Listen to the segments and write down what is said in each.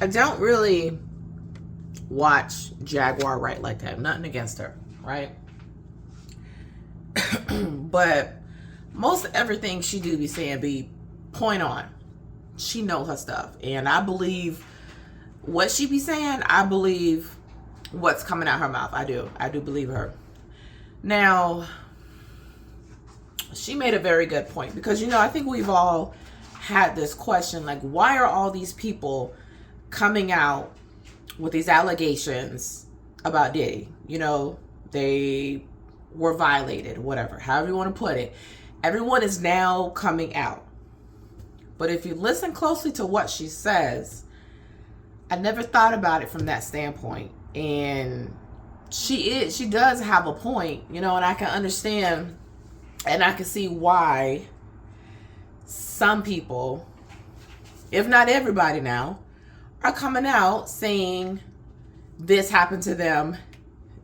I don't really watch Jaguar Wright like that. Nothing against her, right? But most everything she do be saying be point on. She know her stuff. And I believe what she be saying. I believe what's coming out her mouth. I do believe her. Now, she made a very good point because, I think we've all had this question, like, why are all these people coming out with these allegations about Diddy? They were violated, whatever, however you want to put it. Everyone is now coming out. But if you listen closely to what she says, I never thought about it from that standpoint. And she does have a point, and I can understand and I can see why some people, if not everybody now, are coming out saying this happened to them.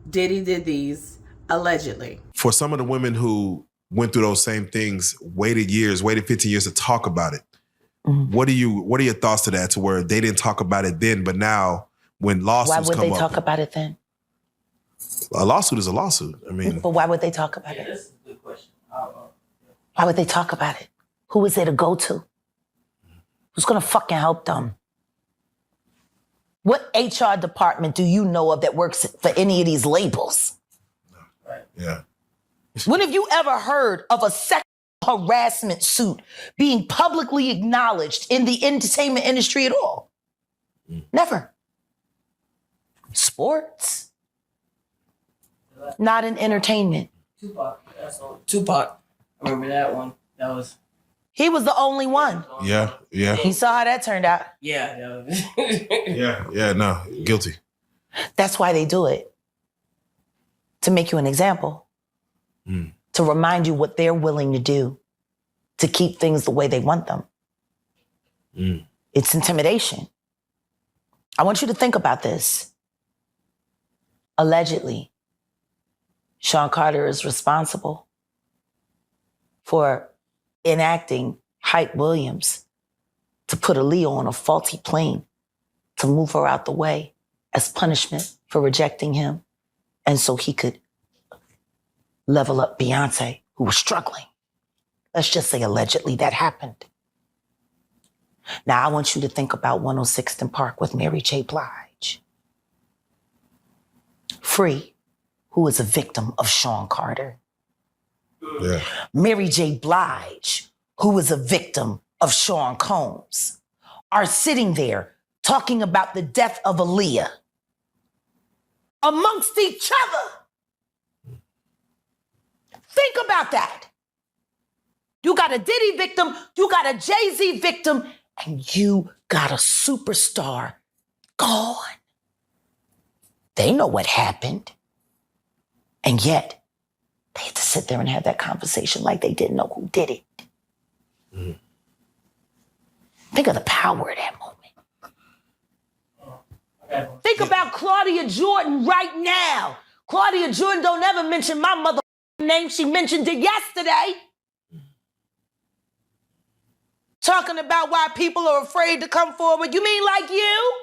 Diddy did these, allegedly. For some of the women who went through those same things, waited 15 years to talk about it, what are your thoughts to that, to where they didn't talk about it then, but now when lawsuits come up? Why would they talk about it then? A lawsuit is a lawsuit. I mean. But why would they talk about it? That's a good question. Why would they talk about it? Who is there to go to? Who's going to fucking help them? What HR department do you know of that works for any of these labels? Right. Yeah. When have you ever heard of a sexual harassment suit being publicly acknowledged in the entertainment industry at all? Never. Sports. Not in entertainment. Tupac. That's all. Tupac. I remember that one. That was. He was the only one. Yeah. He saw how that turned out. Yeah. That was. Yeah, no, guilty. That's why they do it. To make you an example. To remind you what they're willing to do to keep things the way they want them. It's intimidation. I want you to think about this. Allegedly, Sean Carter is responsible for enacting Hype Williams to put Aaliyah on a faulty plane to move her out the way as punishment for rejecting him, and so he could level up Beyonce, who was struggling. Let's just say allegedly that happened. Now I want you to think about 106th and Park with Mary J. Blige. Free, who is a victim of Sean Carter. Yeah. Mary J. Blige, who is a victim of Sean Combs, are sitting there talking about the death of Aaliyah amongst each other. Think about that. You got a Diddy victim, you got a Jay-Z victim, and you got a superstar gone. They know what happened. And yet, they had to sit there and have that conversation like they didn't know who did it. Think of the power of that moment. Think about Claudia Jordan right now. Claudia Jordan don't ever mention my mother name. She mentioned it yesterday. Talking about why people are afraid to come forward. You mean like you?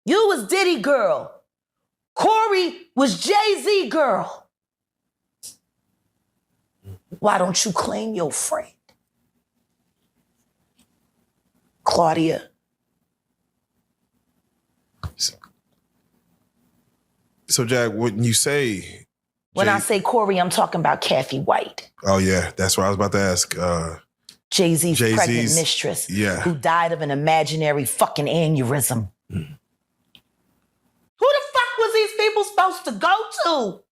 You was Diddy girl. Corey was Jay-Z girl. Why don't you claim your friend? Claudia. So, Jack, when you say... When I say Corey, I'm talking about Kathy White. Oh, yeah. That's what I was about to ask. Jay-Z's pregnant mistress. Yeah. Who died of an imaginary fucking aneurysm. Who the fuck was these people supposed to go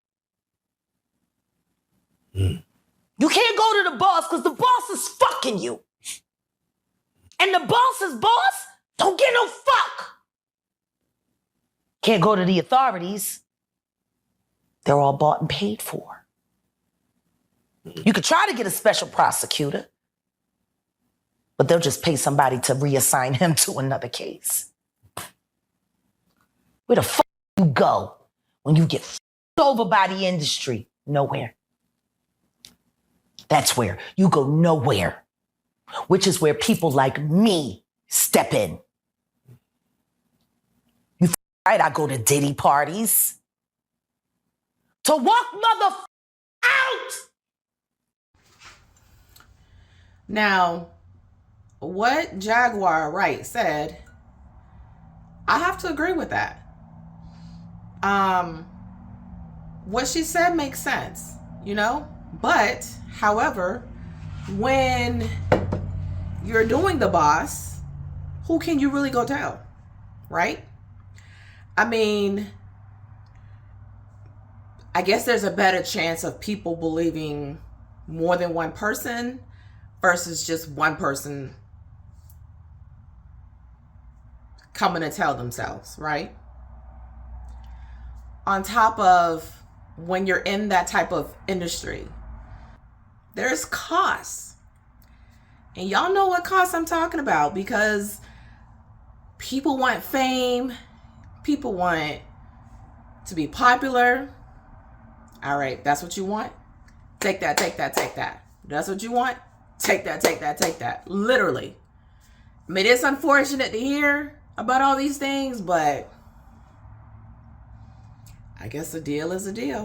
to? You can't go to the boss because the boss is fucking you. And the boss's boss don't get no fuck. Can't go to the authorities. They're all bought and paid for. You could try to get a special prosecutor, but they'll just pay somebody to reassign him to another case. Where the fuck you go when you get fucked over by the industry? Nowhere. That's where. You go nowhere. which is where people like me step in. You right? I go to Diddy parties to walk mother out. Now, what Jaguar Wright said, I have to agree with that. What she said makes sense, But, however, when you're doing the boss, who can you really go tell, right? I mean, I guess there's a better chance of people believing more than one person versus just one person coming to tell themselves, right? On top of when you're in that type of industry, there's costs. And y'all know what costs I'm talking about, because people want fame. People want to be popular. All right, that's what you want? Take that, take that, take that. That's what you want? Take that, take that, take that. Literally. I mean, it's unfortunate to hear about all these things, but I guess a deal is a deal.